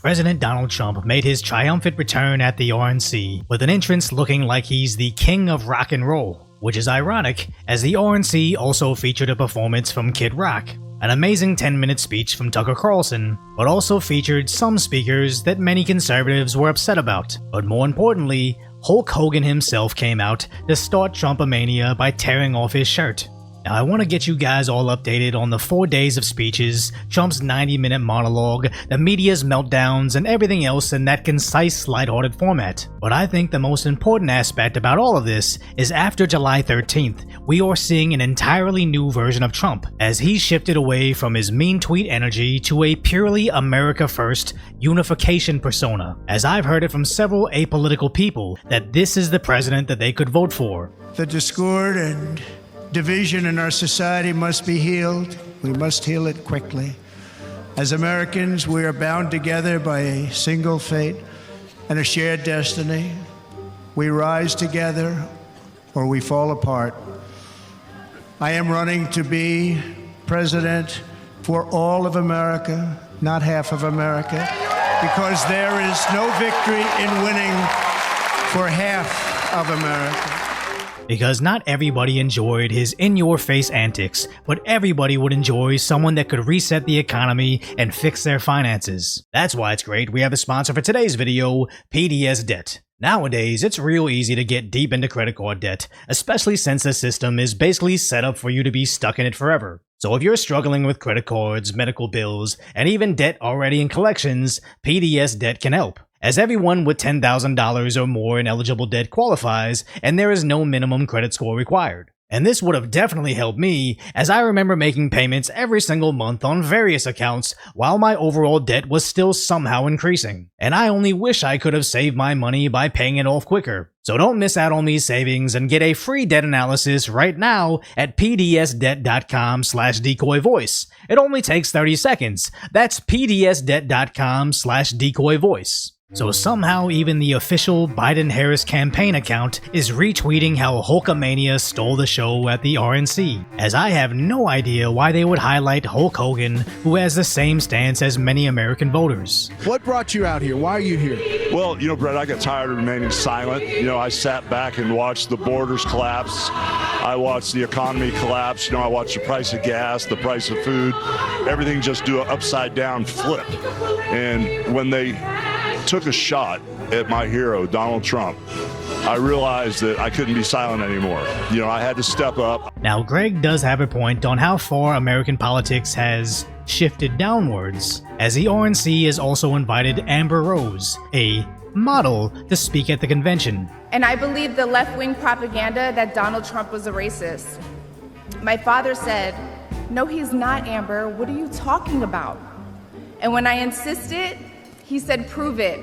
President Donald Trump made his triumphant return at the RNC, with an entrance looking like he's the king of rock and roll, which is ironic, as the RNC also featured a performance from Kid Rock, an amazing 10-minute speech from Tucker Carlson, but also featured some speakers that many conservatives were upset about. But more importantly, Hulk Hogan himself came out to start Trumpamania by tearing off his shirt. Now, I want to get you guys all updated on the 4 days of speeches, Trump's 90-minute monologue, the media's meltdowns, and everything else in that concise, lighthearted format. But I think the most important aspect about all of this is after July 13th, we are seeing an entirely new version of Trump, as he shifted away from his mean tweet energy to a purely America-first unification persona, as I've heard it from several apolitical people that this is the president that they could vote for. The discord and division in our society must be healed. We must heal it quickly. As Americans, we are bound together by a single fate and a shared destiny. We rise together or we fall apart. I am running to be president for all of America, not half of America, because there is no victory in winning for half of America. Because not everybody enjoyed his in-your-face antics, but everybody would enjoy someone that could reset the economy and fix their finances. That's why it's great we have a sponsor for today's video, PDS Debt. Nowadays, it's real easy to get deep into credit card debt, especially since the system is basically set up for you to be stuck in it forever. So if you're struggling with credit cards, medical bills, and even debt already in collections, PDS Debt can help, as everyone with $10,000 or more in eligible debt qualifies, and there is no minimum credit score required. And this would have definitely helped me, as I remember making payments every single month on various accounts while my overall debt was still somehow increasing. And I only wish I could have saved my money by paying it off quicker. So don't miss out on these savings and get a free debt analysis right now at pdsdebt.com/decoyvoice. It only takes 30 seconds. That's pdsdebt.com/decoyvoice. So somehow even the official Biden-Harris campaign account is retweeting how Hulkamania stole the show at the RNC, as I have no idea why they would highlight Hulk Hogan, who has the same stance as many American voters. What brought you out here? Why are you here? Well, Brett, I got tired of remaining silent. I sat back and watched the borders collapse. I watched the economy collapse. I watched the price of gas, the price of food, everything just do an upside down flip. And when they took a shot at my hero, Donald Trump, I realized that I couldn't be silent anymore. I had to step up. Now, Greg does have a point on how far American politics has shifted downwards, as the RNC has also invited Amber Rose, a model, to speak at the convention. And I believe the left-wing propaganda that Donald Trump was a racist. My father said, "No, he's not, Amber. What are you talking about?" And when I insisted, he said, "Prove it."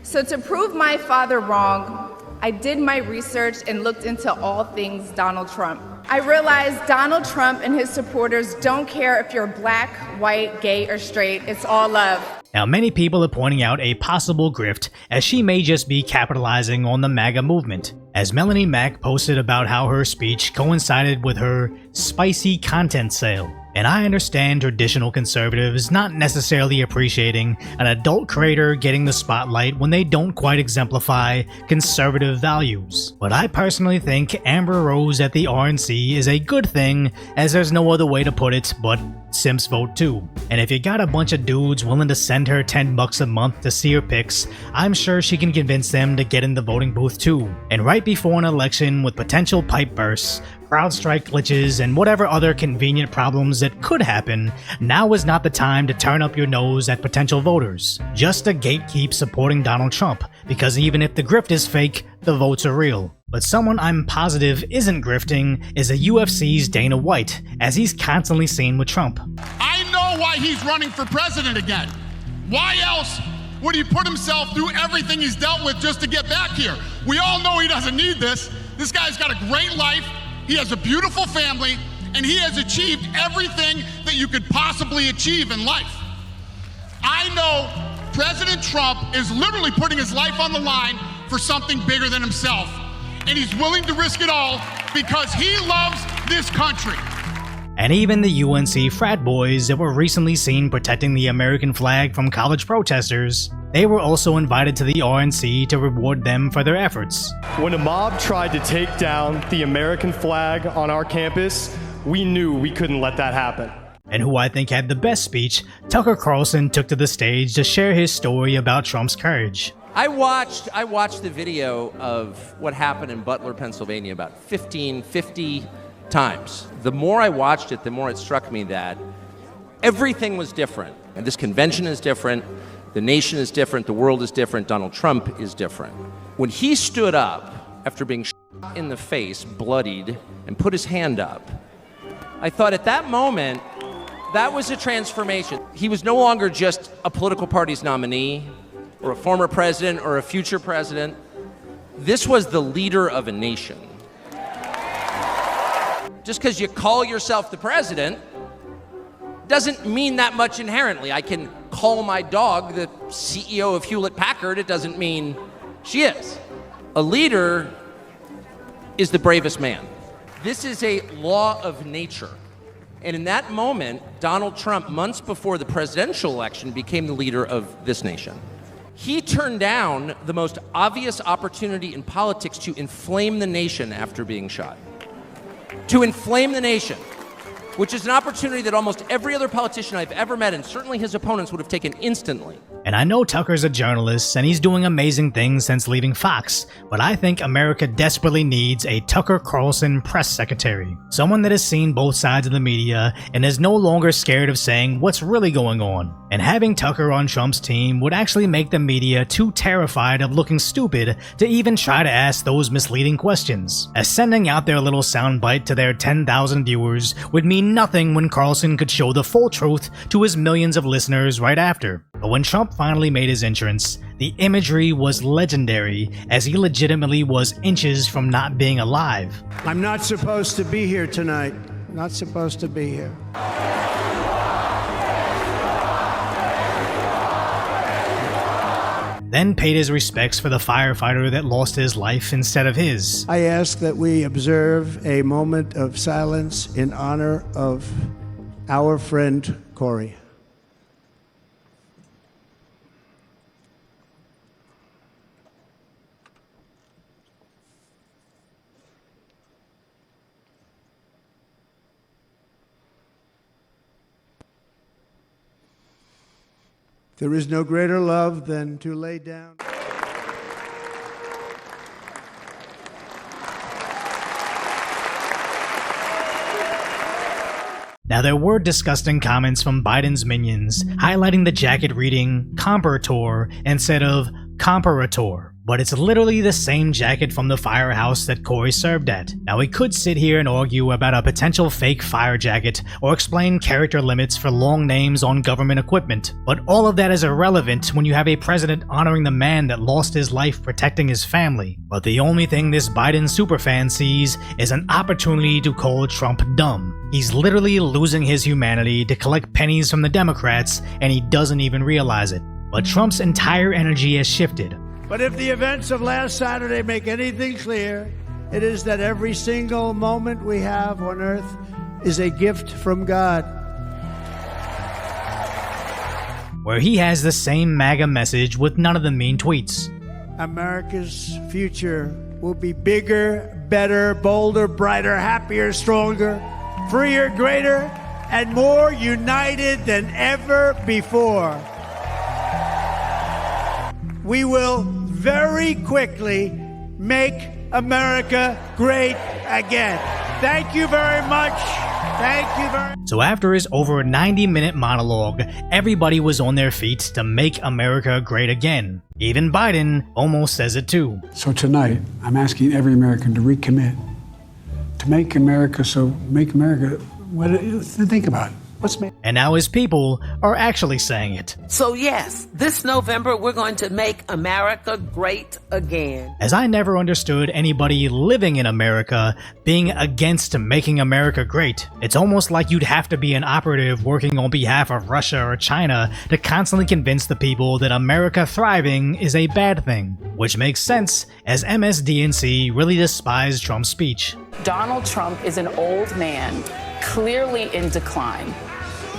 So to prove my father wrong, I did my research and looked into all things Donald Trump. I realized Donald Trump and his supporters don't care if you're black, white, gay, or straight. It's all love. Now, many people are pointing out a possible grift, as she may just be capitalizing on the MAGA movement, as Melanie Mack posted about how her speech coincided with her spicy content sale. And I understand traditional conservatives not necessarily appreciating an adult creator getting the spotlight when they don't quite exemplify conservative values. But I personally think Amber Rose at the RNC is a good thing, as there's no other way to put it but simps vote too. And if you got a bunch of dudes willing to send her $10 a month to see her pics, I'm sure she can convince them to get in the voting booth too. And right before an election with potential pipe bursts, CrowdStrike glitches, and whatever other convenient problems that could happen, now is not the time to turn up your nose at potential voters. Just to gatekeep supporting Donald Trump, because even if the grift is fake, the votes are real. But someone I'm positive isn't grifting is a UFC's Dana White, as he's constantly seen with Trump. I know why he's running for president again. Why else would he put himself through everything he's dealt with just to get back here? We all know he doesn't need this. This guy's got a great life. He has a beautiful family, and he has achieved everything that you could possibly achieve in life. I know President Trump is literally putting his life on the line for something bigger than himself, and he's willing to risk it all because he loves this country. And even the UNC frat boys that were recently seen protecting the American flag from college protesters, they were also invited to the RNC to reward them for their efforts. When a mob tried to take down the American flag on our campus, we knew we couldn't let that happen. And who I think had the best speech, Tucker Carlson took to the stage to share his story about Trump's courage. I watched the video of what happened in Butler, Pennsylvania about 50 times. The more I watched it, the more it struck me that everything was different. And this convention is different, the nation is different, the world is different, Donald Trump is different. When he stood up after being shot in the face, bloodied, and put his hand up, I thought at that moment, that was a transformation. He was no longer just a political party's nominee, or a former president, or a future president. This was the leader of a nation. Just because you call yourself the president doesn't mean that much inherently. I can call my dog the CEO of Hewlett-Packard. It doesn't mean she is. A leader is the bravest man. This is a law of nature. And in that moment, Donald Trump, months before the presidential election, became the leader of this nation. He turned down the most obvious opportunity in politics to inflame the nation after being shot. To inflame the nation, which is an opportunity that almost every other politician I've ever met, and certainly his opponents, would have taken instantly. And I know Tucker's a journalist and he's doing amazing things since leaving Fox, but I think America desperately needs a Tucker Carlson press secretary. Someone that has seen both sides of the media and is no longer scared of saying what's really going on. And having Tucker on Trump's team would actually make the media too terrified of looking stupid to even try to ask those misleading questions, as sending out their little soundbite to their 10,000 viewers would mean nothing when Carlson could show the full truth to his millions of listeners right after. But when Trump finally made his entrance, the imagery was legendary, as he legitimately was inches from not being alive. I'm not supposed to be here tonight. Not supposed to be here. Then paid his respects for the firefighter that lost his life instead of his. I ask that we observe a moment of silence in honor of our friend Corey. There is no greater love than to lay down. Now there were disgusting comments from Biden's minions highlighting the jacket reading Comparator instead of Comparator, but it's literally the same jacket from the firehouse that Corey served at. Now we could sit here and argue about a potential fake fire jacket or explain character limits for long names on government equipment, but all of that is irrelevant when you have a president honoring the man that lost his life protecting his family. But the only thing this Biden superfan sees is an opportunity to call Trump dumb. He's literally losing his humanity to collect pennies from the Democrats, and he doesn't even realize it. But Trump's entire energy has shifted. But if the events of last Saturday make anything clear, it is that every single moment we have on earth is a gift from God. Where he has the same MAGA message with none of the mean tweets. America's future will be bigger, better, bolder, brighter, happier, stronger, freer, greater, and more united than ever before. We will very quickly make America great again. Thank you very much. Thank you very much. So after his over 90-minute monologue, everybody was on their feet to make America great again. Even Biden almost says it too. So tonight, I'm asking every American to recommit to make America, think about it. And now his people are actually saying it. So yes, this November we're going to make America great again. As I never understood anybody living in America being against making America great. It's almost like you'd have to be an operative working on behalf of Russia or China to constantly convince the people that America thriving is a bad thing. Which makes sense, as MSDNC really despised Trump's speech. Donald Trump is an old man clearly in decline.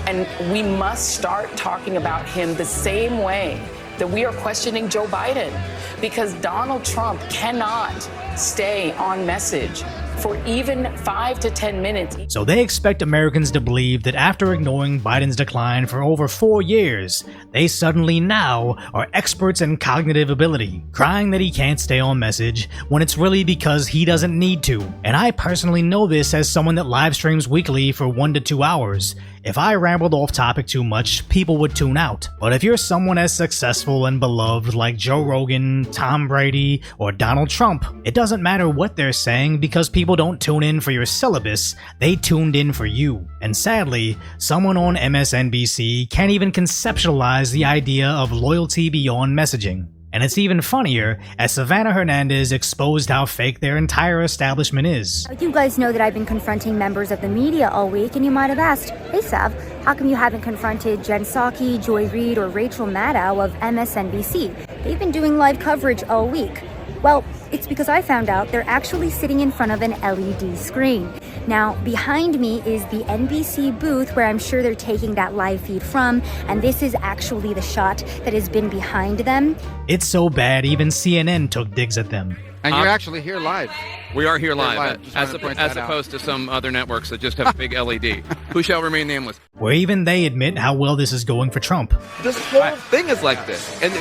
And we must start talking about him the same way that we are questioning Joe Biden, because Donald Trump cannot stay on message for even 5 to 10 minutes. So they expect Americans to believe that after ignoring Biden's decline for over 4 years, they suddenly now are experts in cognitive ability, crying that he can't stay on message when it's really because he doesn't need to. And I personally know this as someone that live streams weekly for 1 to 2 hours. If I rambled off topic too much, people would tune out. But if you're someone as successful and beloved like Joe Rogan, Tom Brady, or Donald Trump, it doesn't matter what they're saying because people don't tune in for your syllabus, they tuned in for you. And sadly, someone on MSNBC can't even conceptualize the idea of loyalty beyond messaging. And it's even funnier as Savannah Hernandez exposed how fake their entire establishment is. You guys know that I've been confronting members of the media all week, and you might have asked, hey Sav, how come you haven't confronted Jen Psaki, Joy Reid, or Rachel Maddow of MSNBC? They've been doing live coverage all week. Well, it's because I found out they're actually sitting in front of an LED screen. Now, behind me is the NBC booth where I'm sure they're taking that live feed from, and this is actually the shot that has been behind them. It's so bad even CNN took digs at them. And you're actually here live. We are here live, as opposed to some other networks that just have a big LED. Who shall remain nameless. Where even they admit how well this is going for Trump. This whole thing is like this. And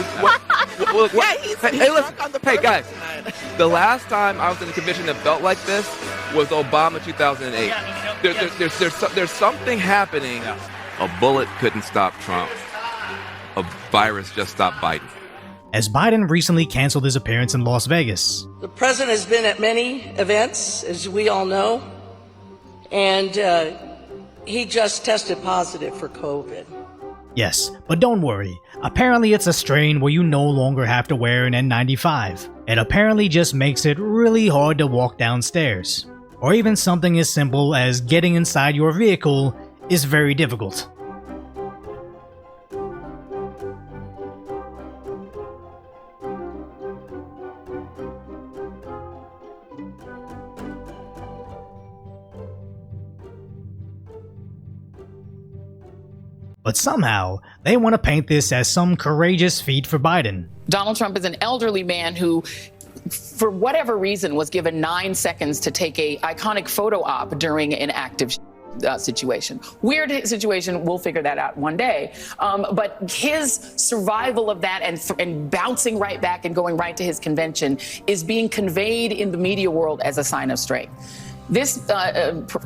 hey guys, the last time I was in a convention that felt like this was Obama 2008. There's something happening. A bullet couldn't stop Trump. A virus just stopped Biden. As Biden recently canceled his appearance in Las Vegas. The president has been at many events, as we all know, and he just tested positive for COVID. Yes, but don't worry. Apparently it's a strain where you no longer have to wear an N95. It apparently just makes it really hard to walk downstairs. Or even something as simple as getting inside your vehicle is very difficult. But somehow, they want to paint this as some courageous feat for Biden. Donald Trump is an elderly man who, for whatever reason, was given 9 seconds to take a iconic photo op during an active situation. Weird situation, we'll figure that out one day. But his survival of that and bouncing right back and going right to his convention is being conveyed in the media world as a sign of strength. This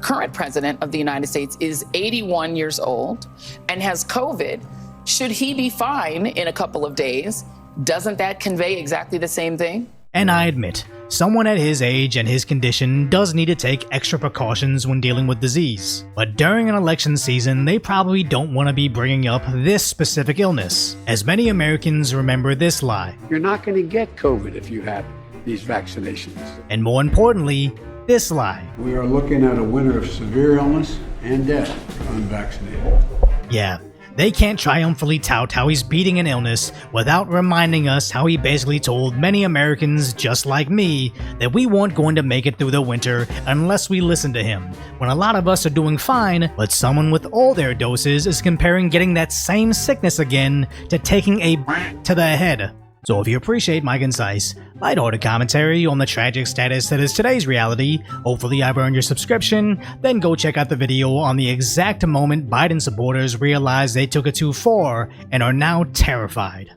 current president of the United States is 81 years old and has COVID. Should he be fine in a couple of days, doesn't that convey exactly the same thing? And I admit, someone at his age and his condition does need to take extra precautions when dealing with disease. But during an election season, they probably don't want to be bringing up this specific illness, as many Americans remember this lie. You're not going to get COVID if you have these vaccinations. And more importantly, this lie. We are looking at a winter of severe illness and death for unvaccinated. Yeah, they can't triumphantly tout how he's beating an illness without reminding us how he basically told many Americans just like me that we weren't going to make it through the winter unless we listened to him, when a lot of us are doing fine, but someone with all their doses is comparing getting that same sickness again to taking a to the head. So if you appreciate my concise, lighthearted commentary on the tragic status that is today's reality, hopefully I've earned your subscription, then go check out the video on the exact moment Biden supporters realized they took it too far and are now terrified.